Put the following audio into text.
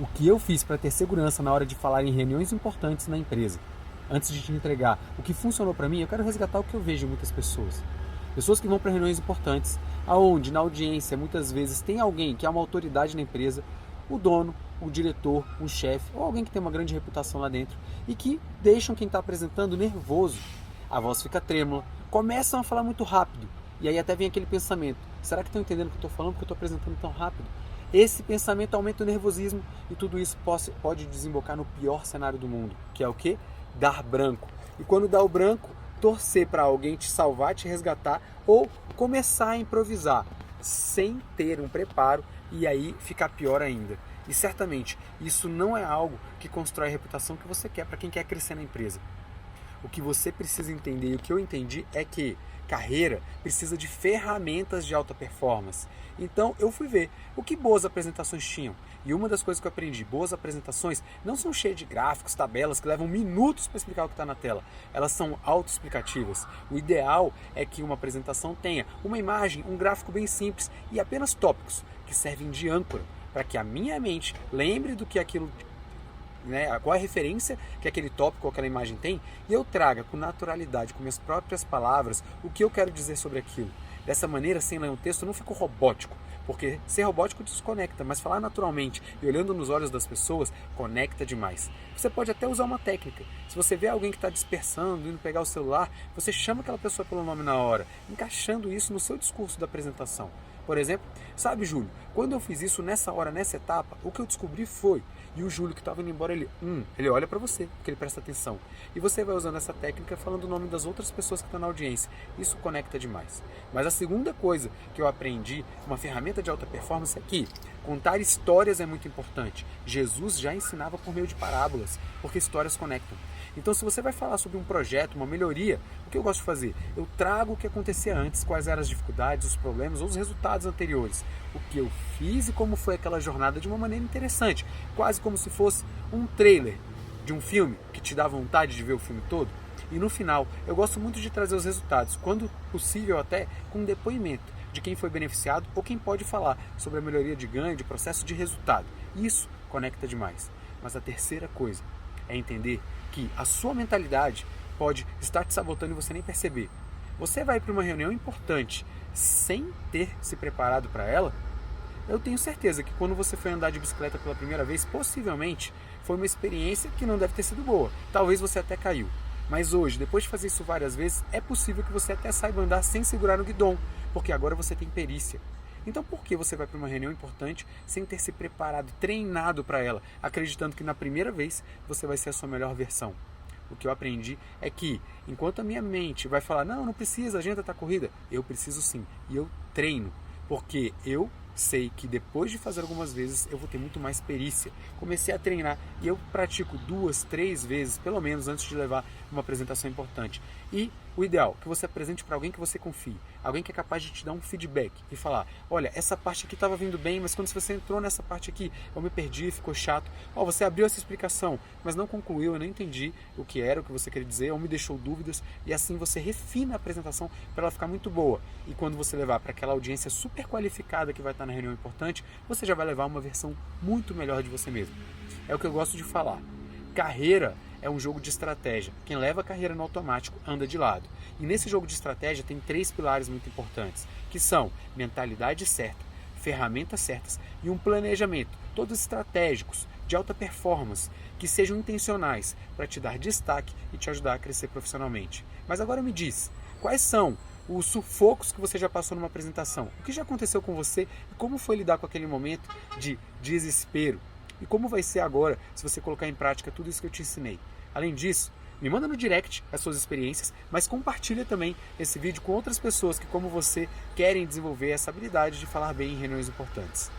o que eu fiz para ter segurança na hora de falar em reuniões importantes na empresa. Antes de te entregar o que funcionou para mim, eu quero resgatar o que eu vejo em muitas pessoas. Pessoas que vão para reuniões importantes, aonde na audiência muitas vezes tem alguém que é uma autoridade na empresa, o dono, o diretor, um chefe ou alguém que tem uma grande reputação lá dentro e que deixam quem está apresentando nervoso. A voz fica trêmula, começam a falar muito rápido e aí até vem aquele pensamento: será que estão entendendo o que eu estou falando porque eu estou apresentando tão rápido? Esse pensamento aumenta o nervosismo e tudo isso pode desembocar no pior cenário do mundo, que é o quê? Dar branco. E quando dá o branco, torcer para alguém te salvar, te resgatar ou começar a improvisar sem ter um preparo e aí ficar pior ainda. E certamente isso não é algo que constrói a reputação que você quer para quem quer crescer na empresa. O que você precisa entender e o que eu entendi é que carreira precisa de ferramentas de alta performance. Então eu fui ver o que boas apresentações tinham. E uma das coisas que eu aprendi, boas apresentações não são cheias de gráficos, tabelas que levam minutos para explicar o que está na tela. Elas são autoexplicativas. O ideal é que uma apresentação tenha uma imagem, um gráfico bem simples e apenas tópicos que servem de âncora para que a minha mente lembre do que aquilo, qual é a referência que aquele tópico ou aquela imagem tem, e eu traga com naturalidade, com minhas próprias palavras, o que eu quero dizer sobre aquilo. Dessa maneira, sem ler um texto, eu não fico robótico, porque ser robótico desconecta, mas falar naturalmente e olhando nos olhos das pessoas, conecta demais. Você pode até usar uma técnica. Se você vê alguém que está dispersando, indo pegar o celular, você chama aquela pessoa pelo nome na hora, encaixando isso no seu discurso da apresentação. Por exemplo, sabe, Júlio, quando eu fiz isso nessa hora, nessa etapa, o que eu descobri foi, e o Júlio que estava indo embora, ele olha para você, porque ele presta atenção. E você vai usando essa técnica falando o nome das outras pessoas que estão na audiência. Isso conecta demais. Mas a segunda coisa que eu aprendi, uma ferramenta de alta performance, é que contar histórias é muito importante. Jesus já ensinava por meio de parábolas, porque histórias conectam. Então, se você vai falar sobre um projeto, uma melhoria, o que eu gosto de fazer? Eu trago o que acontecia antes, quais eram as dificuldades, os problemas ou os resultados anteriores. O que eu fiz e como foi aquela jornada de uma maneira interessante, quase como se fosse um trailer de um filme que te dá vontade de ver o filme todo. E no final, eu gosto muito de trazer os resultados, quando possível até com um depoimento de quem foi beneficiado ou quem pode falar sobre a melhoria de ganho, de processo de resultado. Isso conecta demais. Mas a terceira coisa é entender que a sua mentalidade pode estar te sabotando e você nem perceber. Você vai para uma reunião importante sem ter se preparado para ela? Eu tenho certeza que quando você foi andar de bicicleta pela primeira vez, possivelmente foi uma experiência que não deve ter sido boa. Talvez você até caiu. Mas hoje, depois de fazer isso várias vezes, é possível que você até saiba andar sem segurar no guidão, porque agora você tem perícia. Então por que você vai para uma reunião importante sem ter se preparado, treinado para ela, acreditando que na primeira vez você vai ser a sua melhor versão? O que eu aprendi é que, enquanto a minha mente vai falar, não precisa, a agenda está corrida, eu preciso sim. E eu treino, porque eu sei que depois de fazer algumas vezes eu vou ter muito mais perícia. Comecei a treinar e eu pratico 2, 3 vezes, pelo menos, antes de levar uma apresentação importante. E o ideal, que você apresente para alguém que você confie, alguém que é capaz de te dar um feedback e falar, olha, essa parte aqui estava vindo bem, mas quando você entrou nessa parte aqui, eu me perdi, ficou chato. Você abriu essa explicação, mas não concluiu, eu não entendi o que era, o que você queria dizer, ou me deixou dúvidas, e assim você refina a apresentação para ela ficar muito boa. E quando você levar para aquela audiência super qualificada que vai estar na reunião importante, você já vai levar uma versão muito melhor de você mesmo. É o que eu gosto de falar. Carreira é um jogo de estratégia. Quem leva a carreira no automático anda de lado. E nesse jogo de estratégia tem 3 pilares muito importantes, que são mentalidade certa, ferramentas certas e um planejamento, todos estratégicos, de alta performance, que sejam intencionais para te dar destaque e te ajudar a crescer profissionalmente. Mas agora me diz, quais são os sufocos que você já passou numa apresentação? O que já aconteceu com você e como foi lidar com aquele momento de desespero? E como vai ser agora se você colocar em prática tudo isso que eu te ensinei? Além disso, me manda no direct as suas experiências, mas compartilha também esse vídeo com outras pessoas que, como você, querem desenvolver essa habilidade de falar bem em reuniões importantes.